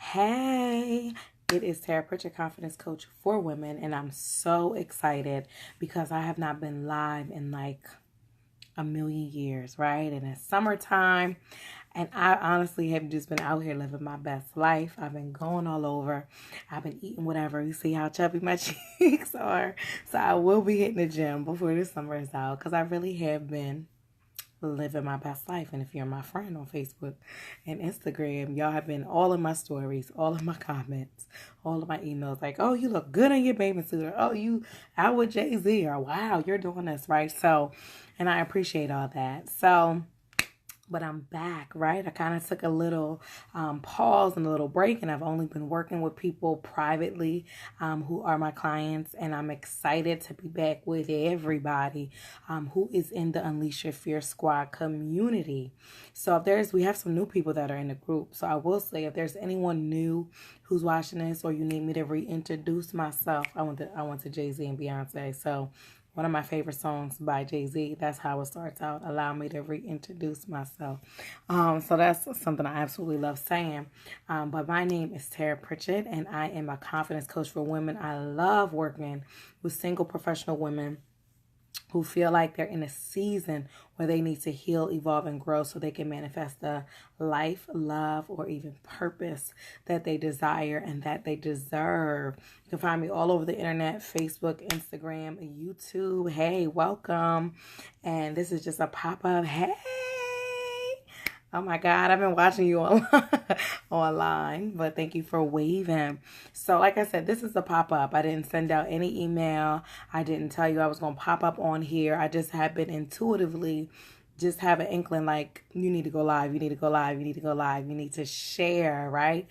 Hey, it is Tara Pritchard, Confidence Coach for Women, and I'm so excited because I have not been live in like a million years, right? And it's summertime, and I honestly have just been out here living my best life. I've been going all over. I've been eating whatever. You see how chubby my cheeks are. So I will be hitting the gym before the summer is out because I really have been living my best life. And if you're my friend on Facebook and Instagram, y'all have been all of my stories, all of my comments, all of my emails like, oh, you look good in your bathing suit, or oh, you out with Jay-Z, or wow, you're doing this, right? So, and I appreciate all that. So, but I'm back, right? I kind of took a little pause and a little break, and I've only been working with people privately who are my clients, and I'm excited to be back with everybody who is in the Unleash Your Fear Squad community. So we have some new people that are in the group. So I will say, if there's anyone new who's watching this, or you need me to reintroduce myself, I went to Jay-Z and Beyonce. So one of my favorite songs by Jay-Z, that's how it starts out. Allow me to reintroduce myself. So that's something I absolutely love saying. But my name is Tara Pritchard, and I am a confidence coach for women. I love working with single professional women who feel like they're in a season where they need to heal, evolve, and grow so they can manifest the life, love, or even purpose that they desire and that they deserve. You can find me all over the internet, Facebook, Instagram, YouTube. Hey, welcome. And this is just a pop-up. Hey. Oh my God, I've been watching you online, but thank you for waving. So like I said, this is a pop-up. I didn't send out any email. I didn't tell you I was going to pop up on here. I just have been intuitively just have an inkling like, you need to go live, you need to go live, you need to go live, you need to share, right?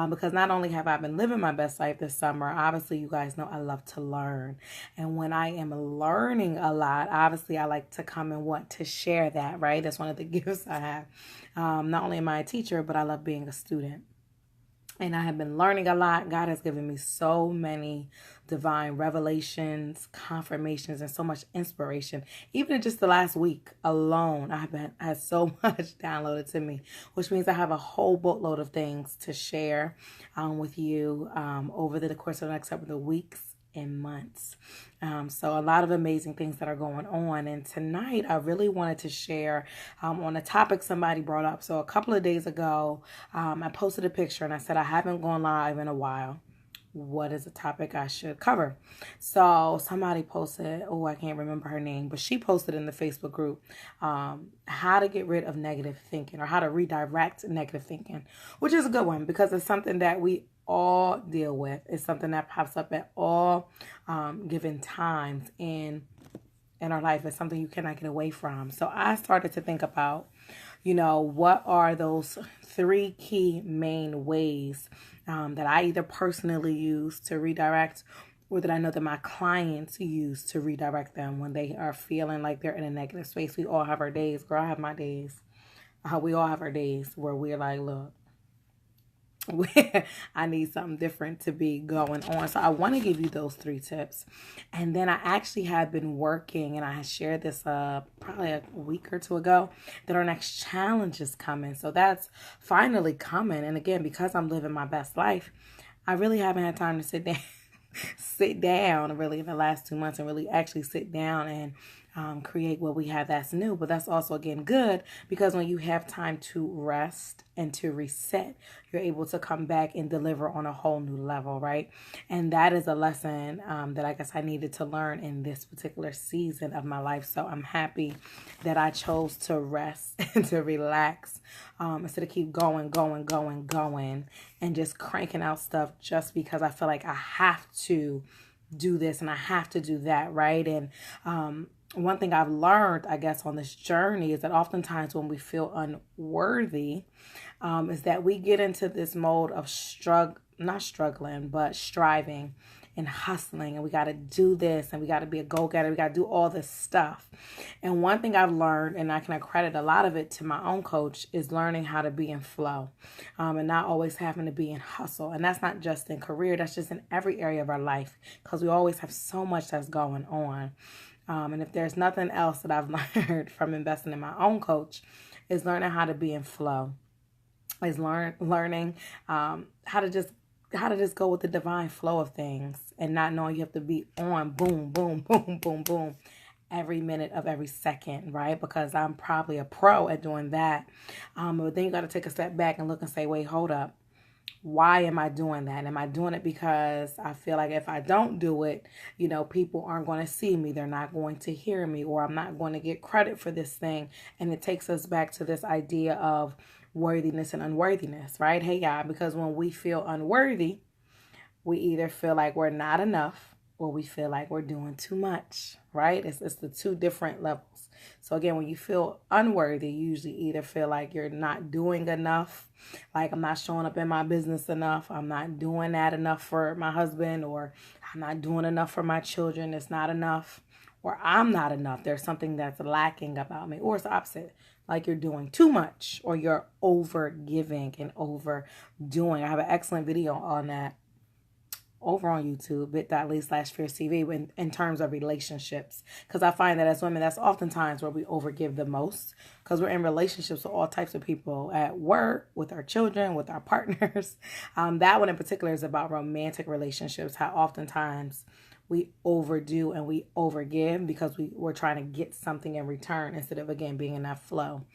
Because not only have I been living my best life this summer, obviously you guys know I love to learn. And when I am learning a lot, obviously I like to come and want to share that, right? That's one of the gifts I have. Not only am I a teacher, but I love being a student. And I have been learning a lot. God has given me so many divine revelations, confirmations, and so much inspiration. Even in just the last week alone, I have had so much downloaded to me, which means I have a whole boatload of things to share with you over the course of the next couple of weeks and months. So a lot of amazing things that are going on. And tonight I really wanted to share on a topic somebody brought up. So a couple of days ago, I posted a picture and I said, I haven't gone live in a while. What is a topic I should cover? So somebody posted, oh, I can't remember her name, but she posted in the Facebook group, how to get rid of negative thinking, or how to redirect negative thinking, which is a good one because it's something that we all deal with. It's something that pops up at all given times in our life. It's something you cannot get away from. So I started to think about, what are those 3 key main ways that I either personally use to redirect, or that I know that my clients use to redirect them when they are feeling like they're in a negative space. We all have our days. Girl, I have my days. We all have our days where we're like, look, I need something different to be going on. So I want to give you those 3 tips. And then I actually have been working, and I had shared this probably a week or 2 ago, that our next challenge is coming. So that's finally coming. And again, because I'm living my best life, I really haven't had time to sit down really in the last 2 months and really actually sit down and create what we have that's new. But that's also, again, good because when you have time to rest and to reset, you're able to come back and deliver on a whole new level, right? And that is a lesson that I guess I needed to learn in this particular season of my life. So I'm happy that I chose to rest and to relax instead of keep going, and just cranking out stuff just because I feel like I have to do this and I have to do that, right? And one thing I've learned, I guess, on this journey is that oftentimes when we feel unworthy, is that we get into this mode of not struggling, but striving and hustling. And we got to do this and we got to be a go-getter. We got to do all this stuff. And one thing I've learned, and I can accredit a lot of it to my own coach, is learning how to be in flow and not always having to be in hustle. And that's not just in career. That's just in every area of our life because we always have so much that's going on. And if there's nothing else that I've learned from investing in my own coach, is learning how to be in flow. is learning how to just go with the divine flow of things and not knowing you have to be on boom, boom, boom, boom, boom every minute of every second, right? Because I'm probably a pro at doing that. But then you got to take a step back and look and say, wait, hold up. Why am I doing that? Am I doing it because I feel like if I don't do it, people aren't going to see me. They're not going to hear me, or I'm not going to get credit for this thing. And it takes us back to this idea of worthiness and unworthiness, right? Hey, y'all, because when we feel unworthy, we either feel like we're not enough or we feel like we're doing too much, right? It's the two different levels. So again, when you feel unworthy, you usually either feel like you're not doing enough, like I'm not showing up in my business enough, I'm not doing that enough for my husband, or I'm not doing enough for my children, it's not enough, or I'm not enough, there's something that's lacking about me, or it's the opposite, like you're doing too much, or you're over giving and overdoing. I have an excellent video on that over on YouTube, bit.ly/FierceTV, in terms of relationships. Because I find that as women, that's oftentimes where we overgive the most, because we're in relationships with all types of people, at work, with our children, with our partners. That one in particular is about romantic relationships, how oftentimes we overdo and we overgive because we're trying to get something in return instead of, again, being in that flow.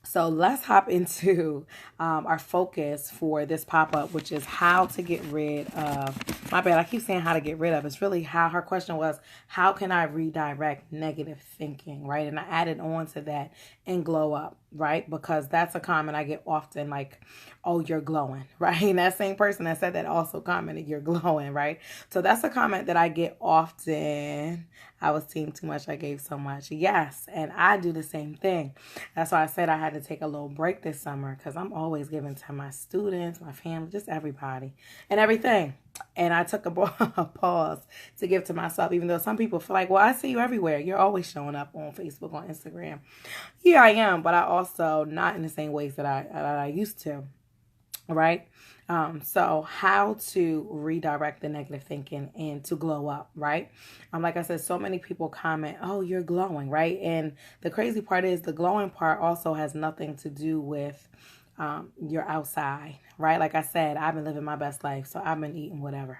So let's hop into our focus for this pop-up, which is how to get rid of, my bad, I keep saying how to get rid of. It's really how, her question was, how can I redirect negative thinking, right? And I added on to that, and glow up, right? Because that's a comment I get often, like, oh, you're glowing, right? And that same person that said that also commented, you're glowing, right? So that's a comment that I get often. I was seeing too much, I gave so much. Yes, and I do the same thing. That's why I said I had to take a little break this summer, because I'm always giving to my students, my family, just everybody and everything. And I took a pause to give to myself, even though some people feel like, well, I see you everywhere. You're always showing up on Facebook, on Instagram. Yeah, I am, but I also not in the same ways that I used to, right? So how to redirect the negative thinking and to glow up, right? Like I said, so many people comment, oh, you're glowing, right? And the crazy part is the glowing part also has nothing to do with your outside, right? Like I said, I've been living my best life, so I've been eating whatever.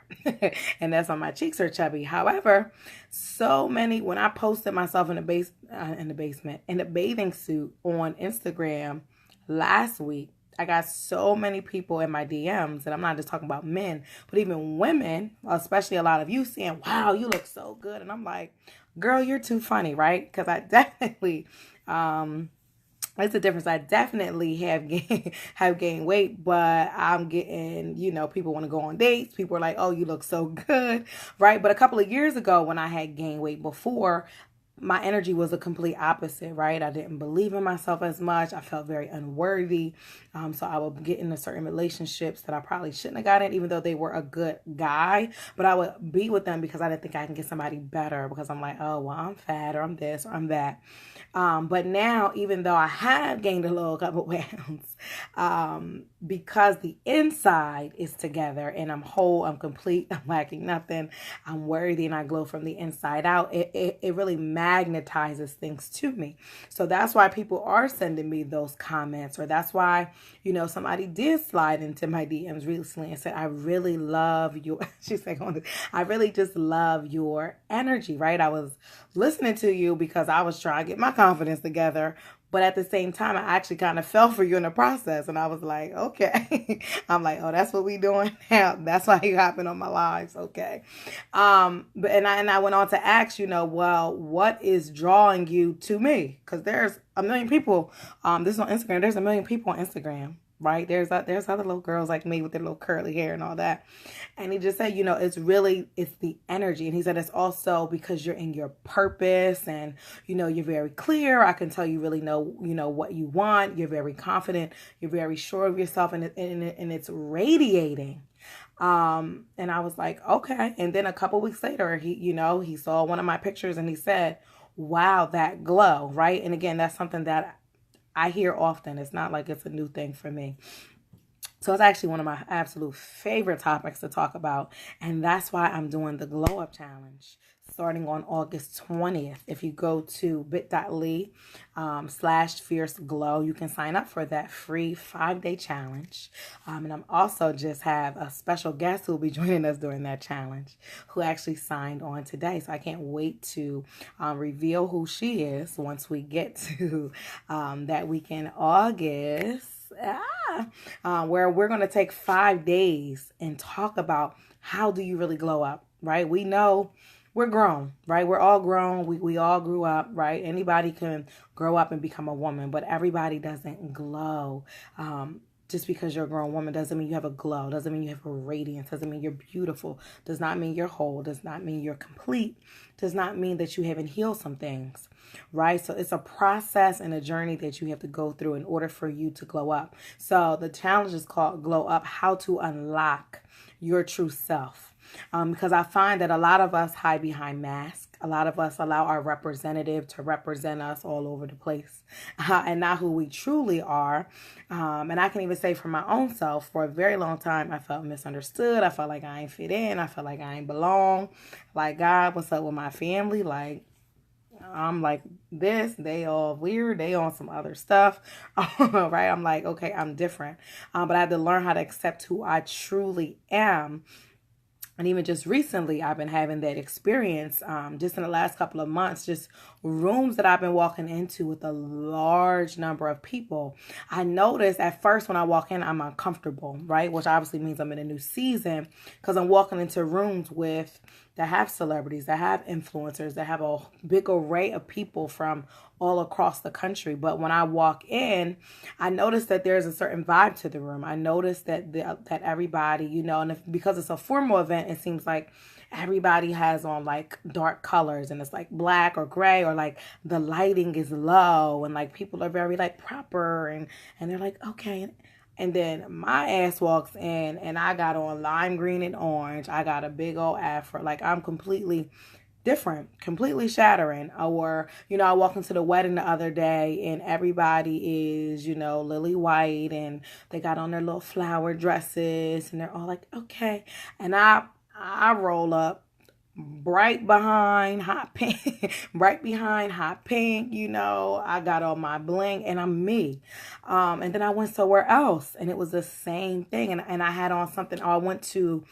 And that's why my cheeks are chubby. However, so many, when I posted myself in the bathing suit on Instagram last week, I got so many people in my DMs, and I'm not just talking about men, but even women, especially a lot of you, saying, wow, you look so good. And I'm like, girl, you're too funny, right? Because I definitely, it's the difference. I definitely have gained weight, but I'm getting, people want to go on dates. People are like, oh, you look so good, right? But a couple of years ago when I had gained weight before, my energy was a complete opposite, right? I didn't believe in myself as much. I felt very unworthy. So I would get into certain relationships that I probably shouldn't have gotten, even though they were a good guy. But I would be with them because I didn't think I can get somebody better, because I'm like, oh, well, I'm fat, or I'm this, or I'm that. But now, even though I have gained a little couple pounds, because the inside is together and I'm whole, I'm complete, I'm lacking nothing, I'm worthy, and I glow from the inside out, it really magnetizes things to me. So that's why people are sending me those comments, or that's why, somebody did slide into my DMs recently and said, I really love your, she's like, I really just love your energy, right? I was listening to you because I was trying to get my confidence together, but at the same time, I actually kind of fell for you in the process. And I was like, okay. I'm like, oh, that's what we doing now. That's why you happen on my lives. Okay. But I went on to ask, well, what is drawing you to me? Because there's a million people. This is on Instagram. There's a million people on Instagram, right? There's other little girls like me with their little curly hair and all that. And he just said, it's the energy. And he said, it's also because you're in your purpose, and, you're very clear. I can tell you really know, what you want. You're very confident. You're very sure of yourself, and it's radiating. And I was like, okay. And then a couple weeks later, he saw one of my pictures and he said, wow, that glow, right? And again, that's something that I hear often. It's not like it's a new thing for me. So it's actually one of my absolute favorite topics to talk about. And that's why I'm doing the Glow Up Challenge. starting on August 20th. If you go to bit.ly/fierce glow, you can sign up for that free 5-day challenge. And I'm also just have a special guest who will be joining us during that challenge who actually signed on today. So I can't wait to reveal who she is once we get to that weekend, August. Where we're going to take 5 days and talk about how do you really glow up, right? We know we're grown, right? We're all grown. We all grew up, right? Anybody can grow up and become a woman, but everybody doesn't glow. Just because you're a grown woman doesn't mean you have a glow, doesn't mean you have a radiance, doesn't mean you're beautiful, does not mean you're whole, does not mean you're complete, does not mean that you haven't healed some things, right? So it's a process and a journey that you have to go through in order for you to glow up. So the challenge is called Glow Up, How to Unlock Your True Self. Because I find that a lot of us hide behind masks. A lot of us allow our representative to represent us all over the place and not who we truly are. And I can even say for my own self, for a very long time, I felt misunderstood. I felt like I ain't fit in. I felt like I ain't belong. Like, God, what's up with my family? Like, I'm like this, they all weird, they on some other stuff, right? I'm like, okay, I'm different. But I had to learn how to accept who I truly am. And even just recently, I've been having that experience just in the last couple of months, just rooms that I've been walking into with a large number of people. I noticed at first when I walk in, I'm uncomfortable, right? Which obviously means I'm in a new season because I'm walking into rooms that have celebrities, that have influencers, that have a big array of people from all across the country. But when I walk in, I notice that there's a certain vibe to the room. I notice that that everybody, and because it's a formal event, it seems like everybody has on like dark colors and it's like black or gray, or like the lighting is low and like people are very like proper and they're like, okay. And then my ass walks in and I got on lime green and orange. I got a big old afro. Like, I'm completely different, completely shattering. Or, I walked into the wedding the other day and everybody is, lily white and they got on their little flower dresses and they're all like, okay. And I roll up bright behind hot pink, I got all my bling and I'm me. And then I went somewhere else and it was the same thing. And I had on something. I went to,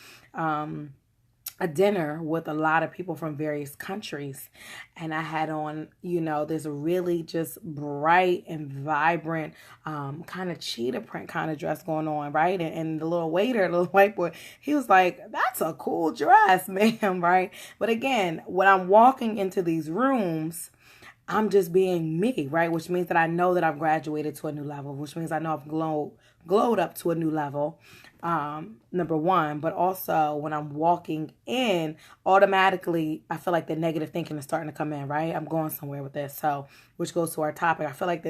a dinner with a lot of people from various countries. And I had on, this really just bright and vibrant, kind of cheetah print kind of dress going on, right? And the little waiter, the little white boy, he was like, that's a cool dress, ma'am, right? But again, when I'm walking into these rooms, I'm just being me, right? Which means that I know that I've graduated to a new level, which means I know I've glowed up to a new level. Number one, but also when I'm walking in, automatically I feel like the negative thinking is starting to come in, right? I'm going somewhere with this. So, which goes to our topic. I feel like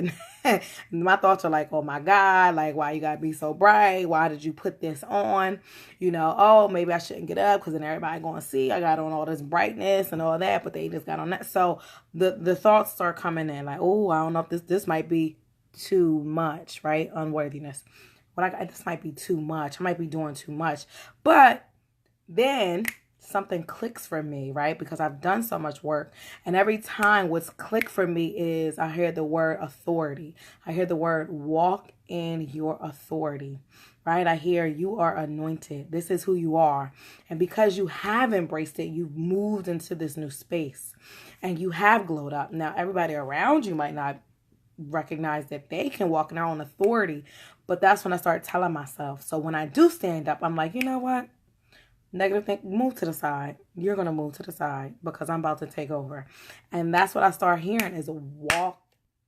my thoughts are like, oh my God, like, why you gotta be so bright? Why did you put this on? Oh, maybe I shouldn't get up because then everybody gonna see I got on all this brightness and all that, but they just got on that. So the thoughts start coming in like, oh, I don't know if this might be too much, right? Unworthiness. This might be too much. I might be doing too much. But then something clicks for me, right? Because I've done so much work. And every time what's clicked for me is I hear the word authority. I hear the word walk in your authority, right? I hear you are anointed. This is who you are. And because you have embraced it, you've moved into this new space and you have glowed up. Now, everybody around you might not recognize that they can walk in their own authority, but that's when I start telling myself. So when I do stand up, I'm like, you know what? Negative thing, move to the side. You're going to move to the side because I'm about to take over. And that's what I start hearing is walk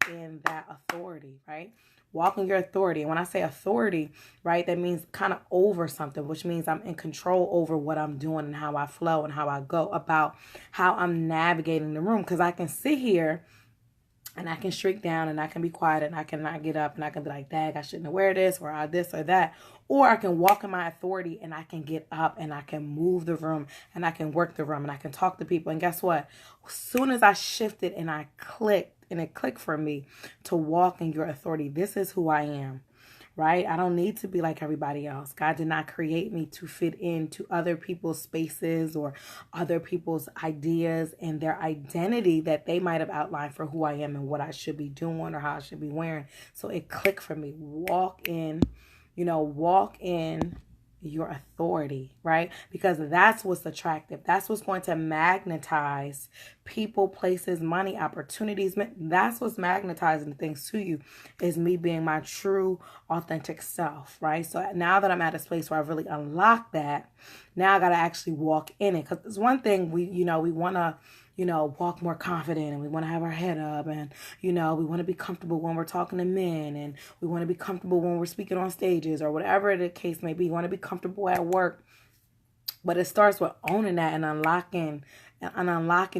in that authority, right? Walk in your authority. And when I say authority, right, that means kind of over something, which means I'm in control over what I'm doing and how I flow and how I go about how I'm navigating the room. Because I can sit here and I can shrink down and I can be quiet and I cannot get up and I can be like, dang, I shouldn't wear this or I this or that. Or I can walk in my authority and I can get up and I can move the room and I can work the room and I can talk to people. And guess what? As soon as I shifted and I clicked and it clicked for me to walk in your authority, this is who I am. right? I don't need to be like everybody else. God did not create me to fit into other people's spaces or other people's ideas and their identity that they might have outlined for who I am and what I should be doing or how I should be wearing. So it clicked for me. Walk in your authority, right? Because that's what's attractive. That's what's going to magnetize people, places, money, opportunities. That's what's magnetizing things to you, is me being my true, authentic self, right? So now that I'm at a place where I've really unlocked that, now I got to actually walk in it. Because it's one thing we want to, walk more confident, and we want to have our head up, and, we want to be comfortable when we're talking to men, and we want to be comfortable when we're speaking on stages or whatever the case may be. You want to be comfortable at work. But it starts with owning that and unlocking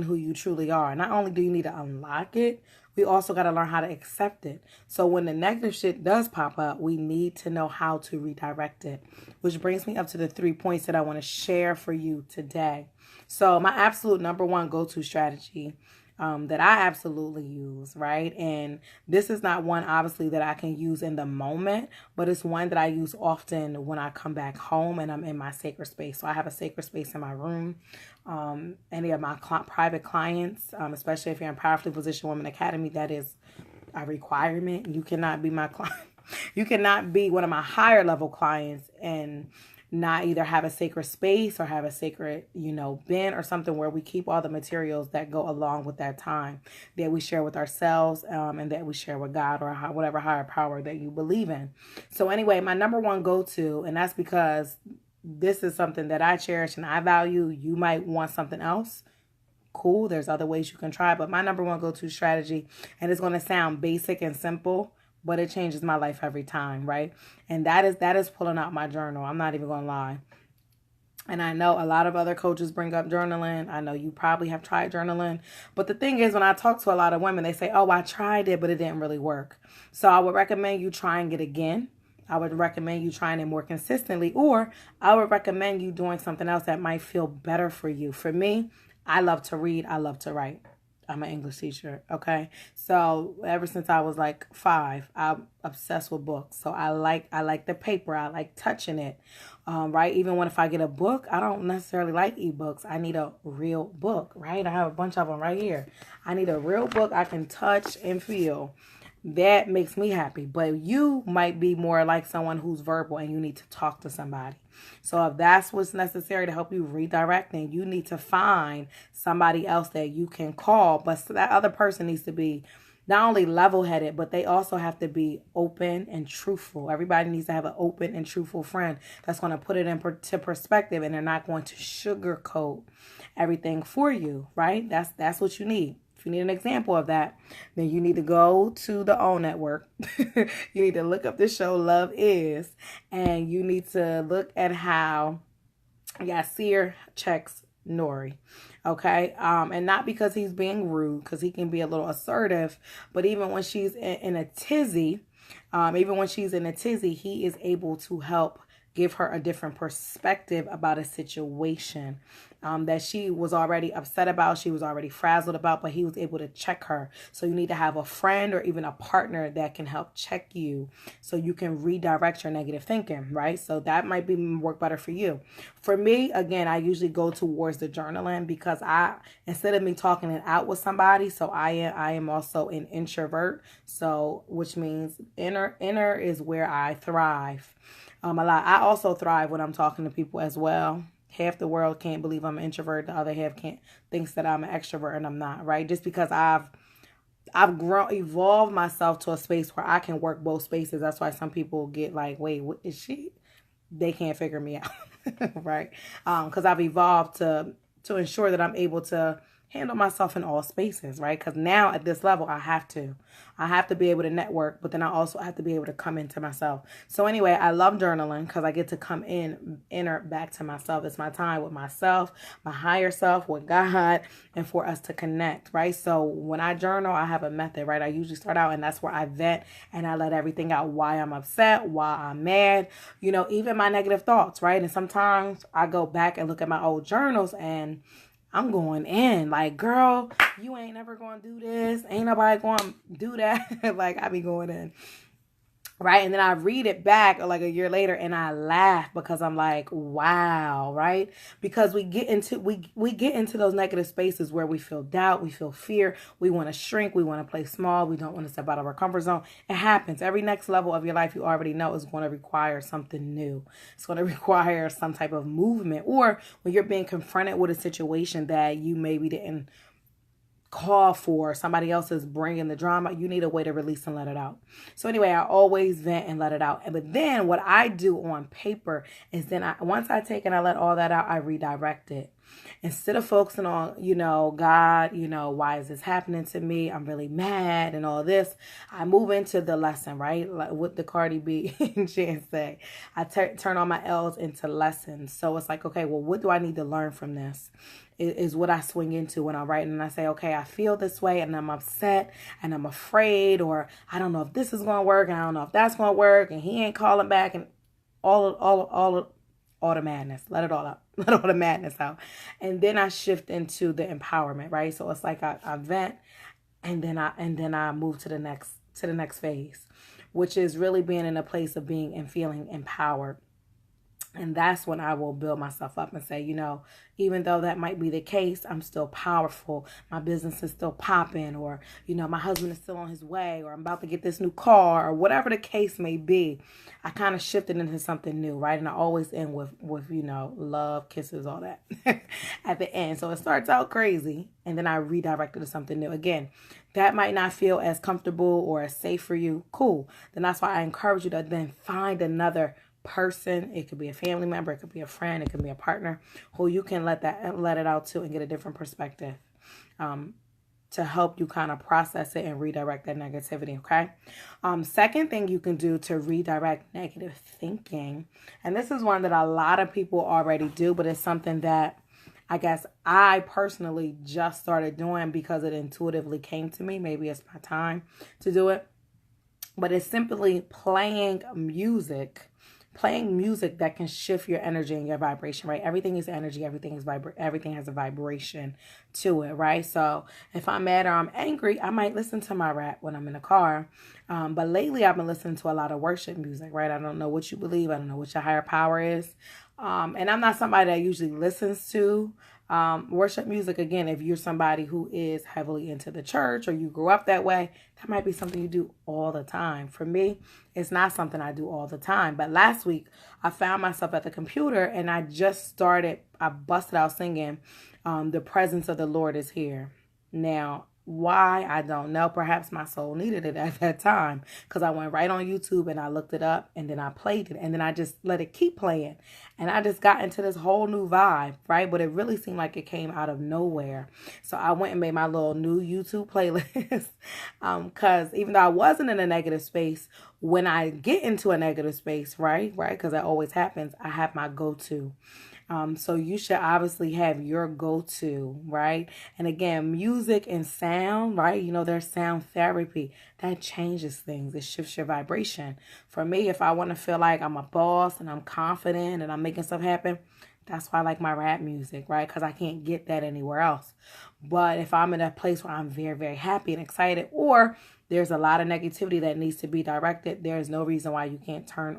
who you truly are. Not only do you need to unlock it, we also got to learn how to accept it. So when the negative shit does pop up, we need to know how to redirect it. Which brings me up to the 3 points that I want to share for you today. So my absolute number one go-to strategy that I absolutely use, right? And this is not one, obviously, that I can use in the moment, but it's one that I use often when I come back home and I'm in my sacred space. So I have a sacred space in my room. Any of my private clients, especially if you're in Powerfully Positioned Woman Academy, that is a requirement. You cannot be my client. You cannot be one of my higher level clients and not either have a sacred space or have a sacred, bin or something where we keep all the materials that go along with that time that we share with ourselves, and that we share with God or whatever higher power that you believe in. So anyway, my number one go-to, and that's because this is something that I cherish and I value. You might want something else. Cool. There's other ways you can try, but my number one go-to strategy, and it's going to sound basic and simple, but it changes my life every time, right? And that is pulling out my journal. I'm not even going to lie. And I know a lot of other coaches bring up journaling. I know you probably have tried journaling. But the thing is, when I talk to a lot of women, they say, oh, I tried it, but it didn't really work. So I would recommend you trying it again. I would recommend you trying it more consistently, or I would recommend you doing something else that might feel better for you. For me, I love to read. I love to write. I'm an English teacher, okay? So ever since I was like 5, I'm obsessed with books. So I like the paper. I like touching it, right? Even if I get a book, I don't necessarily like ebooks. I need a real book, right? I have a bunch of them right here. I need a real book I can touch and feel. That makes me happy. But you might be more like someone who's verbal and you need to talk to somebody. So if that's what's necessary to help you redirect, then you need to find somebody else that you can call. But that other person needs to be not only level-headed, but they also have to be open and truthful. Everybody needs to have an open and truthful friend that's going to put it into perspective, and they're not going to sugarcoat everything for you, right? That's what you need. If you need an example of that, then you need to go to the OWN Network. You need to look up the show Love Is, and you need to look at how Yasir checks Nori. Okay? And not because he's being rude, because he can be a little assertive, but even when she's in a tizzy, he is able to help give her a different perspective about a situation that she was already upset about, she was already frazzled about, but he was able to check her. So you need to have a friend or even a partner that can help check you so you can redirect your negative thinking, right? So that might work better for you. For me, again, I usually go towards the journaling because instead of me talking it out with somebody, so I am also an introvert, so which means inner is where I thrive. A lot. I also thrive when I'm talking to people as well. Half the world can't believe I'm an introvert. The other half thinks that I'm an extrovert, and I'm not, right? Just because I've evolved myself to a space where I can work both spaces. That's why some people get like, wait, what is she? They can't figure me out, right? Because I've evolved to ensure that I'm able to handle myself in all spaces, right? Because now at this level, I have to be able to network, but then I also have to be able to come into myself. So anyway, I love journaling because I get to come inner back to myself. It's my time with myself, my higher self, with God, and for us to connect, right? So when I journal, I have a method, right? I usually start out, and that's where I vent and I let everything out, why I'm upset, why I'm mad, even my negative thoughts, right? And sometimes I go back and look at my old journals and I'm going in like, girl, you ain't never going to do this. Ain't nobody going to do that. Like, I be going in. right? And then I read it back like a year later and I laugh because I'm like, wow, right? Because we get into those negative spaces where we feel doubt, we feel fear, we want to shrink, we want to play small, we don't want to step out of our comfort zone. It happens. Every next level of your life, you already know, is going to require something new. It's going to require some type of movement. Or when you're being confronted with a situation that you maybe didn't call for, somebody else is bringing the drama, you need a way to release and let it out. So anyway, I always vent and let it out. But then what I do on paper is then once I take and I let all that out, I redirect it. Instead of focusing on, God, why is this happening to me? I'm really mad and all this. I move into the lesson, right? Like what the Cardi B and Jan say. I turn all my L's into lessons. So it's like, okay, well, what do I need to learn from this? Is what I swing into when I'm writing. And I say, okay, I feel this way and I'm upset and I'm afraid, or I don't know if this is going to work and I don't know if that's going to work and he ain't calling back, and all the madness. Let it all out. Let all the madness out. And then I shift into the empowerment, right? So it's like I vent and then I move to the next phase, which is really being in a place of being and feeling empowered. And that's when I will build myself up and say, even though that might be the case, I'm still powerful. My business is still popping, or, my husband is still on his way, or I'm about to get this new car, or whatever the case may be. I kind of shifted into something new, right? And I always end with love, kisses, all that at the end. So it starts out crazy, and then I redirect it to something new. Again, that might not feel as comfortable or as safe for you. Cool. Then that's why I encourage you to then find another person. It could be a family member, it could be a friend, it could be a partner who you can let it out to and get a different perspective to help you kind of process it and redirect that negativity. Okay. Second thing you can do to redirect negative thinking, and this is one that a lot of people already do, but it's something that I guess I personally just started doing because it intuitively came to me. Maybe it's my time to do it, but it's simply playing music that can shift your energy and your vibration, right? Everything is energy. Everything has a vibration to it, right? So if I'm mad or I'm angry, I might listen to my rap when I'm in the car. But lately I've been listening to a lot of worship music, right? I don't know what you believe. I don't know what your higher power is. And I'm not somebody that usually listens to worship music. Again, if you're somebody who is heavily into the church or you grew up that way, that might be something you do all the time. For me, it's not something I do all the time. But last week, I found myself at the computer and I busted out singing, The Presence of the Lord is Here. Now, why? I don't know. Perhaps my soul needed it at that time because I went right on YouTube and I looked it up and then I played it and then I just let it keep playing and I just got into this whole new vibe, right? But it really seemed like it came out of nowhere. So I went and made my little new YouTube playlist because even though I wasn't in a negative space, when I get into a negative space, right? Because that always happens, I have my go-to. So you should obviously have your go-to, right? And again, music and sound, right? There's sound therapy that changes things. It shifts your vibration. For me, if I want to feel like I'm a boss and I'm confident and I'm making stuff happen, that's why I like my rap music, right? Because I can't get that anywhere else. But if I'm in a place where I'm very, very happy and excited, or there's a lot of negativity that needs to be directed, there's no reason why you can't turn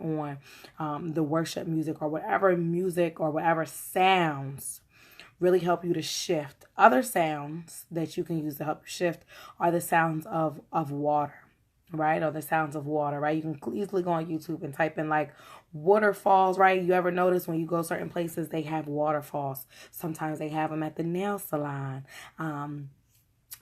on the worship music or whatever sounds really help you to shift. Other sounds that you can use to help you shift are the sounds of water, right? Or the sounds of water, right? You can easily go on YouTube and type in like waterfalls, right? You ever notice when you go certain places, they have waterfalls. Sometimes they have them at the nail salon.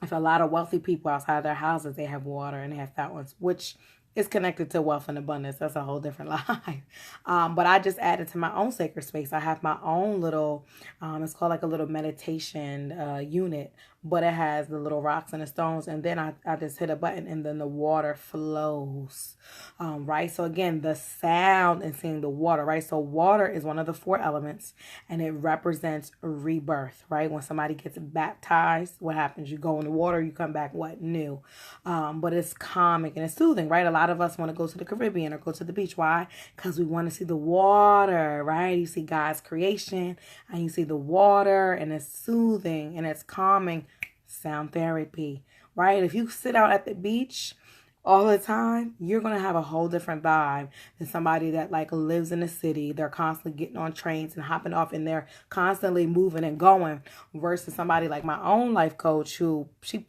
If a lot of wealthy people outside their houses, they have water and they have fountains, which is connected to wealth and abundance. That's a whole different life. But I just added to my own sacred space. I have my own little, it's called like a little meditation unit, but it has the little rocks and the stones. And then I just hit a button and then the water flows, right? So again, the sound and seeing the water, right? So water is one of the 4 elements and it represents rebirth, right? When somebody gets baptized, what happens? You go in the water, you come back, what? New. But it's calming and it's soothing, right? A lot of us want to go to the Caribbean or go to the beach. Why? Because we want to see the water, right? You see God's creation and you see the water and it's soothing and it's calming. Sound therapy, right? If you sit out at the beach all the time, you're going to have a whole different vibe than somebody that like lives in the city. They're constantly getting on trains and hopping off, and they're constantly moving and going, versus somebody like my own life coach who she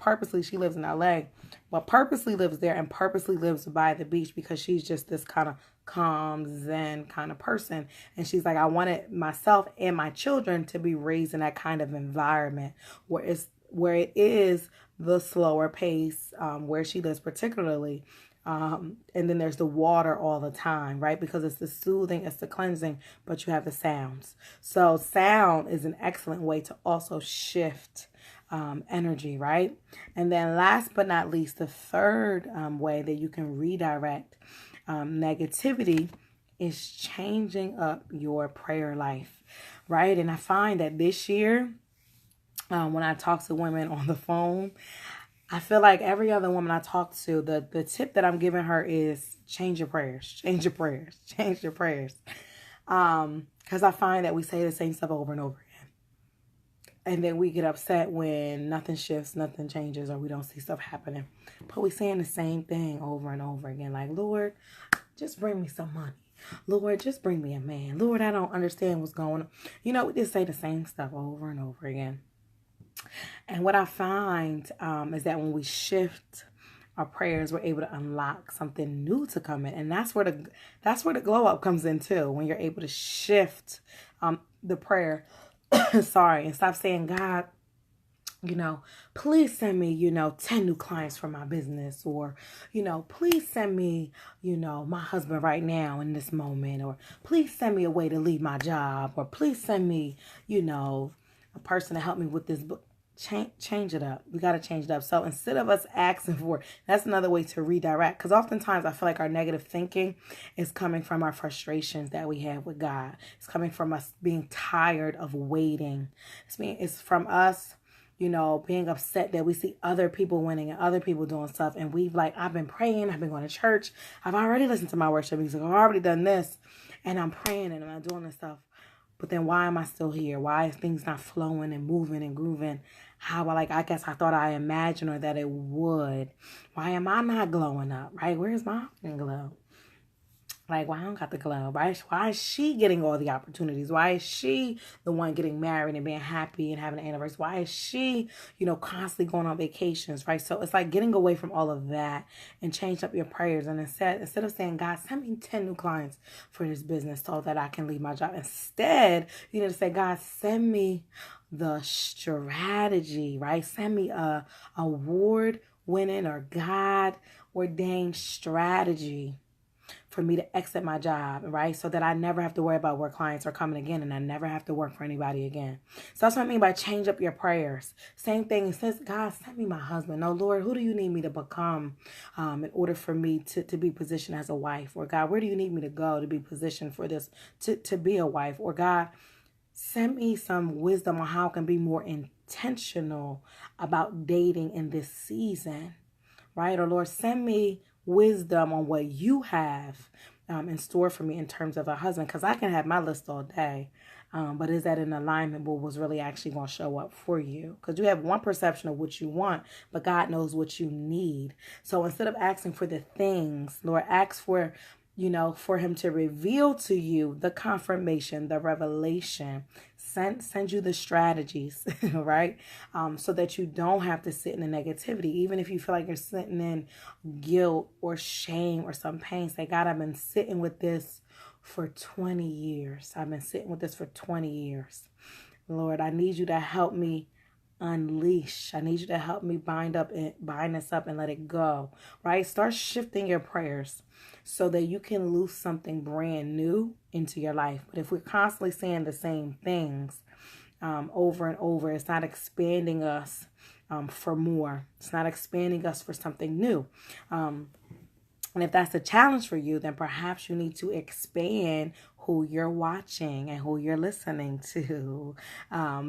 lives in LA, but purposely lives there and purposely lives by the beach because she's just this kind of calm, zen kind of person. And she's like, I wanted myself and my children to be raised in that kind of environment where it is the slower pace, where she lives particularly. And then there's the water all the time, right? Because it's the soothing, it's the cleansing, but you have the sounds. So sound is an excellent way to also shift energy, right? And then last but not least, the third way that you can redirect negativity is changing up your prayer life, right? And I find that this year, when I talk to women on the phone, I feel like every other woman I talk to, the tip that I'm giving her is change your prayers, change your prayers, change your prayers. Because I find that we say the same stuff over and over again. And then we get upset when nothing shifts, nothing changes, or we don't see stuff happening. But we're saying the same thing over and over again. Like, Lord, just bring me some money. Lord, just bring me a man. Lord, I don't understand what's going on. You know, we just say the same stuff over and over again. And what I find is that when we shift our prayers, we're able to unlock something new to come in. And that's where the glow up comes in too. When you're able to shift the prayer, sorry, and stop saying, God, please send me, 10 new clients for my business, or, please send me, my husband right now in this moment, or please send me a way to leave my job, or please send me, a person to help me with this book. Change it up. We got to change it up. So instead of us asking for, that's another way to redirect. Because oftentimes I feel like our negative thinking is coming from our frustrations that we have with God. It's coming from us being tired of waiting. It's from us, being upset that we see other people winning and other people doing stuff. And I've been praying. I've been going to church. I've already listened to my worship music. I've already done this. And I'm praying and I'm doing this stuff. But then why am I still here? Why is things not flowing and moving and grooving? I guess I thought I imagined or that it would. Why am I not glowing up, right? Where's my glow? Like, why I don't got the glow? Why is she getting all the opportunities? Why is she the one getting married and being happy and having an anniversary? Why is she, constantly going on vacations, right? So it's like getting away from all of that and change up your prayers. And instead of saying, God, send me 10 new clients for this business so that I can leave my job. Instead, you need to say, God, send me the strategy, right? Send me a award-winning or God-ordained strategy for me to exit my job, right? So that I never have to worry about where clients are coming again and I never have to work for anybody again. So that's what I mean by change up your prayers. Same thing. It says, God, send me my husband. No, Lord, who do you need me to become in order for me to be positioned as a wife? Or God, where do you need me to go to be positioned for this, to be a wife? Or God, send me some wisdom on how I can be more intentional about dating in this season, right? Or Lord, send me wisdom on what you have in store for me in terms of a husband, because I can have my list all day, but is that in alignment with what's really actually going to show up for you? Because you have one perception of what you want, but God knows what you need. So instead of asking for the things, Lord, ask for him to reveal to you the confirmation, the revelation, send you the strategies, right? So that you don't have to sit in the negativity. Even if you feel like you're sitting in guilt or shame or some pain, say, God, I've been sitting with this for 20 years. I've been sitting with this for 20 years. Lord, I need you to help me unleash. I need you to help me bind this up and let it go, right? Start shifting your prayers so that you can loose something brand new into your life. But if we're constantly saying the same things over and over, it's not expanding us for more. It's not expanding us for something new. And if that's a challenge for you, then perhaps you need to expand who you're watching and who you're listening to,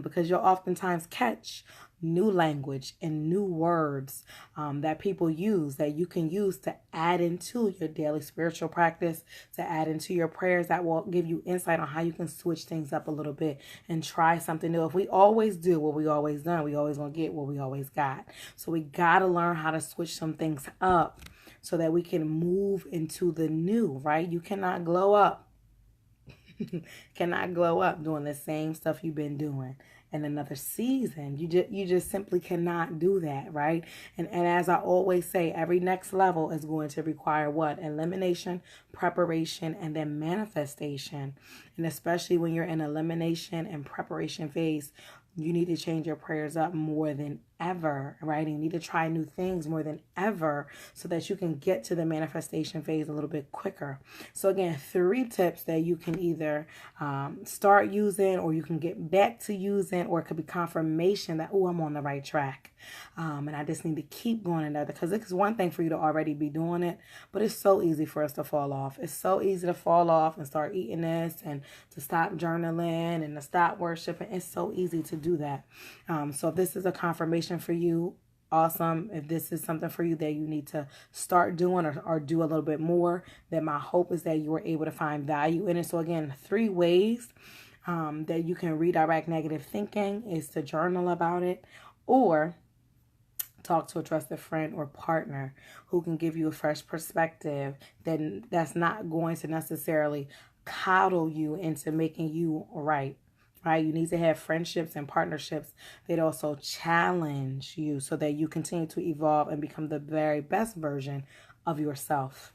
because you'll oftentimes catch new language and new words that people use that you can use to add into your daily spiritual practice, to add into your prayers that will give you insight on how you can switch things up a little bit and try something new. If we always do what we always done, we always gonna get what we always got. So we gotta learn how to switch some things up so that we can move into the new, right? You cannot glow up. Cannot glow up doing the same stuff you've been doing in another season. You just simply cannot do that, right? And as I always say, every next level is going to require what? Elimination, preparation, and then manifestation. And especially when you're in elimination and preparation phase, you need to change your prayers up more than ever, right? You need to try new things more than ever so that you can get to the manifestation phase a little bit quicker. So again, 3 tips that you can either start using, or you can get back to using, or it could be confirmation that, oh, I'm on the right track. And I just need to keep going another, because it's one thing for you to already be doing it, but it's so easy for us to fall off. It's so easy to fall off and start eating this and to stop journaling and to stop worshiping. It's so easy to do that. So if this is a confirmation for you, awesome. If this is something for you that you need to start doing or do a little bit more, then my hope is that you were able to find value in it. So again, 3 ways that you can redirect negative thinking is to journal about it, or talk to a trusted friend or partner who can give you a fresh perspective that's not going to necessarily coddle you into making you right. Right? You need to have friendships and partnerships that also challenge you so that you continue to evolve and become the very best version of yourself.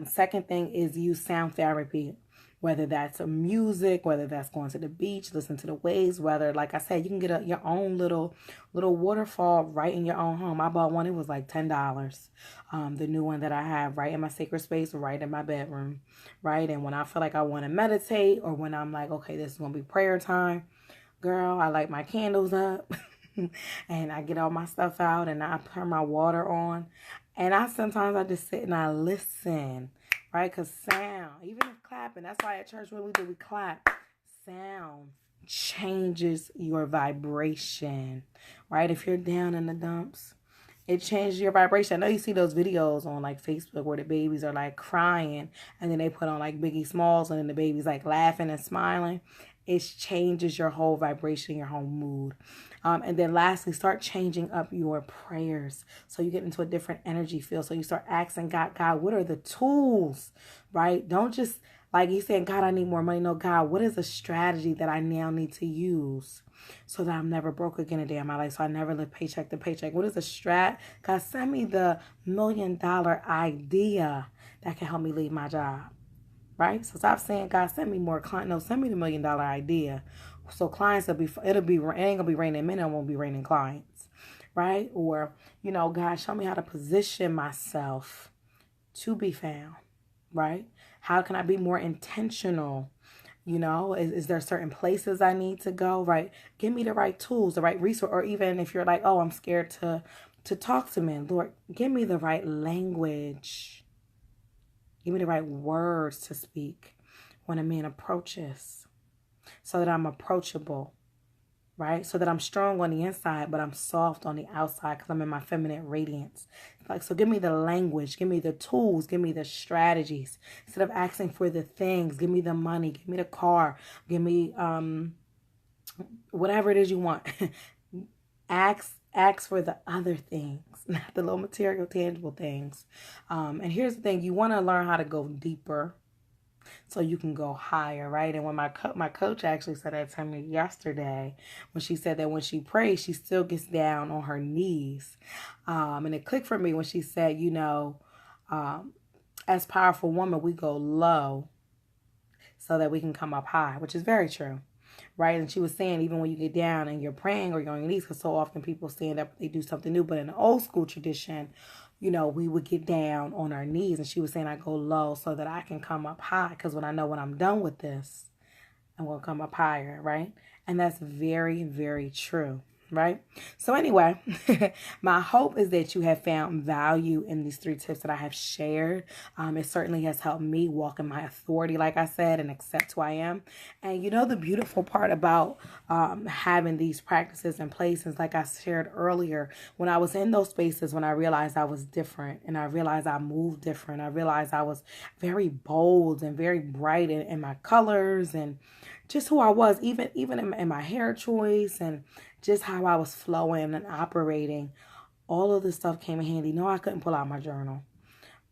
Second thing is use sound therapy. Whether that's music, whether that's going to the beach, listen to the waves, whether, like I said, you can get your own little waterfall right in your own home. I bought one, it was like $10. The new one that I have right in my sacred space, right in my bedroom, right? And when I feel like I want to meditate, or when I'm like, okay, this is going to be prayer time, girl, I light my candles up and I get all my stuff out and I turn my water on. And sometimes I just sit and I listen. Right? Because sound, even if clapping, that's why at church, what we clap. Sound changes your vibration, right? If you're down in the dumps, it changes your vibration. I know you see those videos on like Facebook where the babies are like crying and then they put on like Biggie Smalls and then the baby's like laughing and smiling. It changes your whole vibration, your whole mood. And then lastly, start changing up your prayers so you get into a different energy field. So you start asking God, what are the tools, right? Don't just, like you saying, God, I need more money. No, God, what is a strategy that I now need to use so that I'm never broke again a day in my life, so I never live paycheck to paycheck? What is a strat? God, send me the $1 million idea that can help me leave my job. Right? So stop saying, God, send me more clients. No, send me the $1 million idea. So clients it ain't gonna be raining men, it won't be raining clients. Right? Or, God, show me how to position myself to be found. Right? How can I be more intentional? Is there certain places I need to go? Right? Give me the right tools, the right resource. Or even if you're like, oh, I'm scared to talk to men. Lord, give me the right language. Give me the right words to speak when a man approaches, so that I'm approachable, right? So that I'm strong on the inside, but I'm soft on the outside because I'm in my feminine radiance. So give me the language, give me the tools, give me the strategies. Instead of asking for the things, give me the money, give me the car, give me whatever it is you want. Ask for the other things, not the little material, tangible things. And here's the thing. You want to learn how to go deeper so you can go higher, right? And when my coach actually said that to me yesterday, when she said that when she prays, she still gets down on her knees. And it clicked for me when she said, as powerful women, we go low so that we can come up high, which is very true. Right? And she was saying, even when you get down and you're praying or you're on your knees, because so often people stand up, they do something new. But in the old school tradition, we would get down on our knees. And she was saying, I go low so that I can come up high. Because when I'm done with this, I'm going to come up higher. Right? And that's very, very true. Right? So anyway, my hope is that you have found value in these 3 tips that I have shared. It certainly has helped me walk in my authority, like I said, and accept who I am. And the beautiful part about having these practices in place is, like I shared earlier, when I was in those spaces, when I realized I was different and I realized I moved different, I realized I was very bold and very bright in my colors and just who I was, even in my hair choice and just how I was flowing and operating. All of this stuff came in handy. No, I couldn't pull out my journal.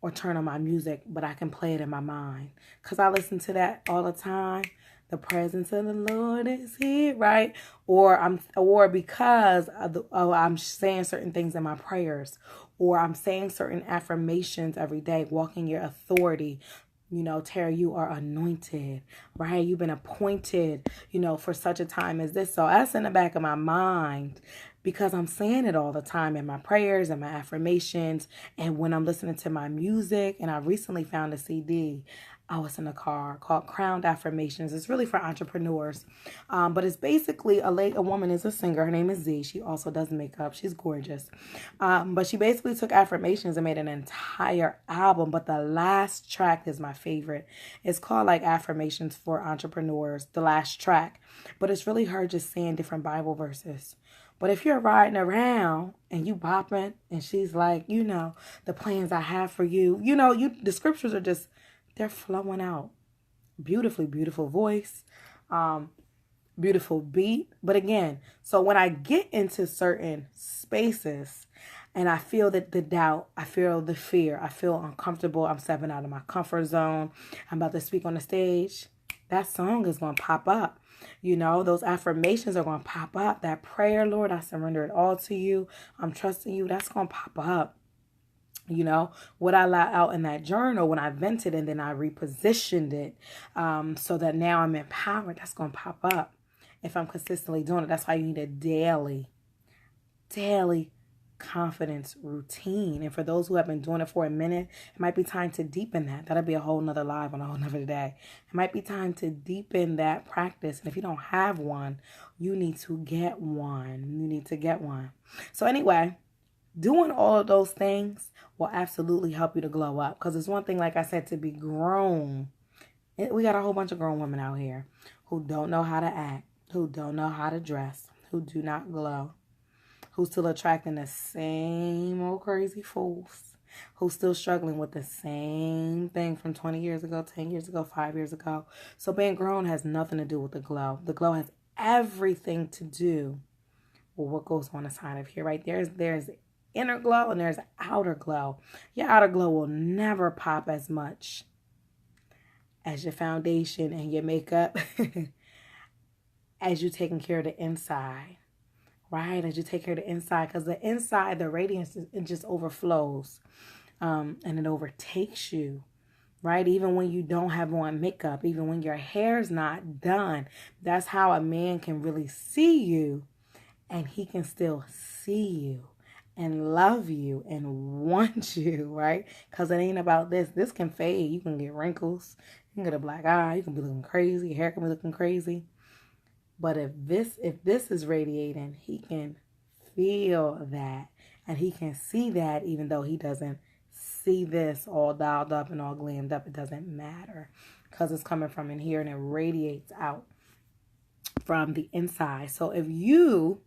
or turn on my music, but I can play it in my mind. Because I listen to that all the time. The presence of the Lord is here, right? Or because I'm saying certain things in my prayers, or I'm saying certain affirmations every day, walking your authority. You know, Tara, you are anointed, right? You've been appointed, for such a time as this. So that's in the back of my mind because I'm saying it all the time in my prayers and my affirmations and when I'm listening to my music. And I recently found a CD. I was in a car called Crowned Affirmations. It's really for entrepreneurs. But it's basically a woman is a singer. Her name is Z. She also does makeup. She's gorgeous. But she basically took affirmations and made an entire album. But the last track is my favorite. It's called like Affirmations for Entrepreneurs, the last track. But it's really her just saying different Bible verses. But if you're riding around and you bopping and she's like, the plans I have for you, the scriptures are just, they're flowing out. Beautifully, beautiful voice, beautiful beat. But again, so when I get into certain spaces and I feel that the doubt, I feel the fear, I feel uncomfortable, I'm stepping out of my comfort zone, I'm about to speak on the stage, that song is going to pop up. Those affirmations are going to pop up. That prayer, Lord, I surrender it all to you. I'm trusting you. That's going to pop up. What I let out in that journal when I vented and then I repositioned it so that now I'm empowered, that's going to pop up if I'm consistently doing it. That's why you need a daily confidence routine. And for those who have been doing it for a minute, it might be time to deepen that. That'll be a whole nother live on a whole nother day. It might be time to deepen that practice. And if you don't have one, you need to get one. So anyway, doing all of those things will absolutely help you to glow up. Because it's one thing, like I said, to be grown. We got a whole bunch of grown women out here who don't know how to act, who don't know how to dress, who do not glow, who's still attracting the same old crazy fools, who's still struggling with the same thing from 20 years ago, 10 years ago, 5 years ago. So being grown has nothing to do with the glow. The glow has everything to do with what goes on inside of here, right? There's inner glow and there's outer glow. Your outer glow will never pop as much as your foundation and your makeup as you taking care of the inside, right? As you take care of the inside, because the inside, the radiance, it just overflows and it overtakes you, right? Even when you don't have on makeup, even when your hair's not done, that's how a man can really see you and he can still see you and love you and want you, right? Because it ain't about this. This can fade. You can get wrinkles. You can get a black eye. You can be looking crazy. Your hair can be looking crazy. But if this is radiating, he can feel that. And he can see that even though he doesn't see this all dialed up and all glammed up. It doesn't matter. Because it's coming from in here and it radiates out from the inside. So if you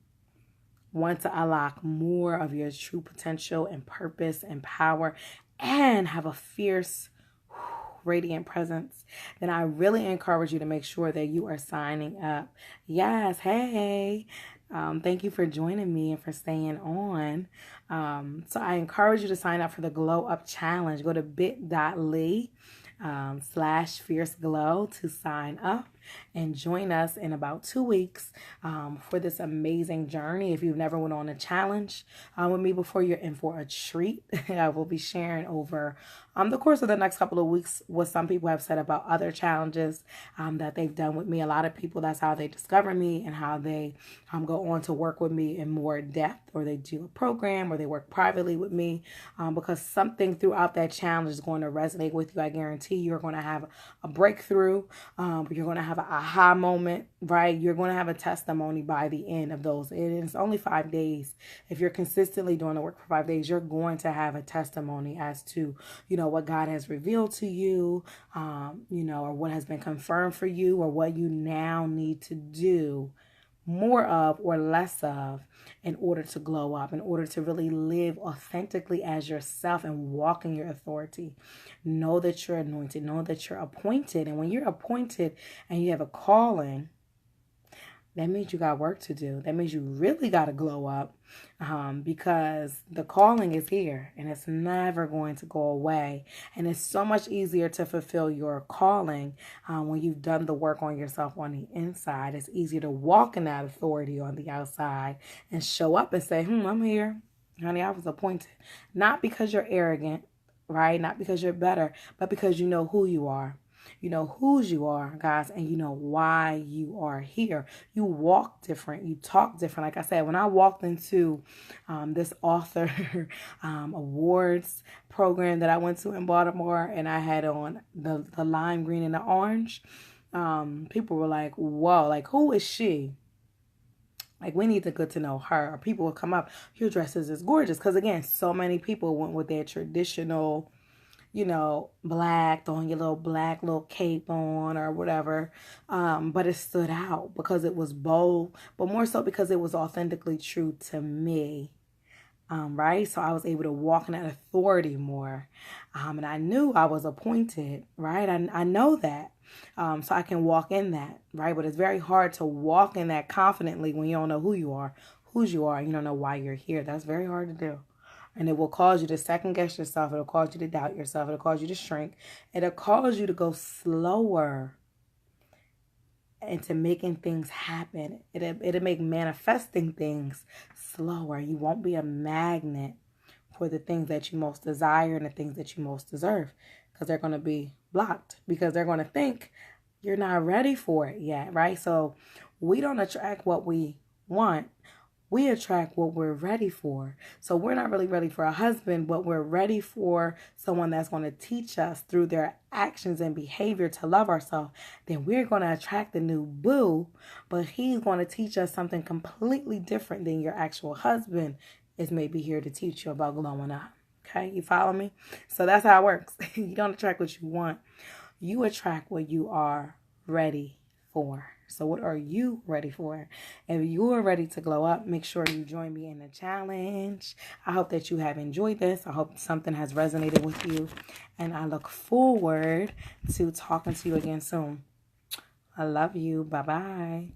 want to unlock more of your true potential and purpose and power and have a fierce, radiant presence, then I really encourage you to make sure that you are signing up. Yes, hey. Thank you for joining me and for staying on. So I encourage you to sign up for the Glow Up Challenge. Go to bit.ly/fierce glow to sign up and join us in about 2 weeks for this amazing journey. If you've never went on a challenge with me before, you're in for a treat. I will be sharing over the course of the next couple of weeks what some people have said about other challenges that they've done with me. A lot of people, that's how they discover me and how they go on to work with me in more depth, or they do a program, or they work privately with me because something throughout that challenge is going to resonate with you. I guarantee you're going to have a breakthrough. You're going to have an aha moment, right? You're going to have a testimony by the end of those. And it's only 5 days. If you're consistently doing the work for 5 days, you're going to have a testimony as to, what God has revealed to you, or what has been confirmed for you, or what you now need to do more of or less of in order to glow up, in order to really live authentically as yourself and walk in your authority. Know that you're anointed. Know that you're appointed. And when you're appointed and you have a calling, that means you got work to do. That means you really got to glow up, because the calling is here and it's never going to go away. And it's so much easier to fulfill your calling when you've done the work on yourself on the inside. It's easier to walk in that authority on the outside and show up and say, I'm here. Honey, I was appointed. Not because you're arrogant, right? Not because you're better, but because you know who you are. You know whose you are, guys, and you know why you are here. You walk different. You talk different. Like I said, when I walked into this author awards program that I went to in Baltimore, and I had on the lime green and the orange, people were like, whoa, like, who is she? Like, we need to get to know her. Or people will come up, your dresses is gorgeous. Because, again, so many people went with their traditional, black, throwing your little cape on or whatever. But it stood out because it was bold, but more so because it was authentically true to me. Right? So I was able to walk in that authority more. And I knew I was appointed, right? I know that. So I can walk in that, right? But it's very hard to walk in that confidently when you don't know who you are, whose you are, and you don't know why you're here. That's very hard to do. And it will cause you to second guess yourself. It'll cause you to doubt yourself. It'll cause you to shrink. It'll cause you to go slower into making things happen. It'll make manifesting things slower. You won't be a magnet for the things that you most desire and the things that you most deserve, because they're going to be blocked, because they're going to think you're not ready for it yet, right? So we don't attract what we want. We attract what we're ready for. So we're not really ready for a husband, but we're ready for someone that's going to teach us through their actions and behavior to love ourselves. Then we're going to attract the new boo, but he's going to teach us something completely different than your actual husband is maybe here to teach you about glowing up. Okay, you follow me? So that's how it works. You don't attract what you want. You attract what you are ready for. So what are you ready for? If you are ready to glow up, make sure you join me in the challenge. I hope that you have enjoyed this. I hope something has resonated with you. And I look forward to talking to you again soon. I love you. Bye-bye.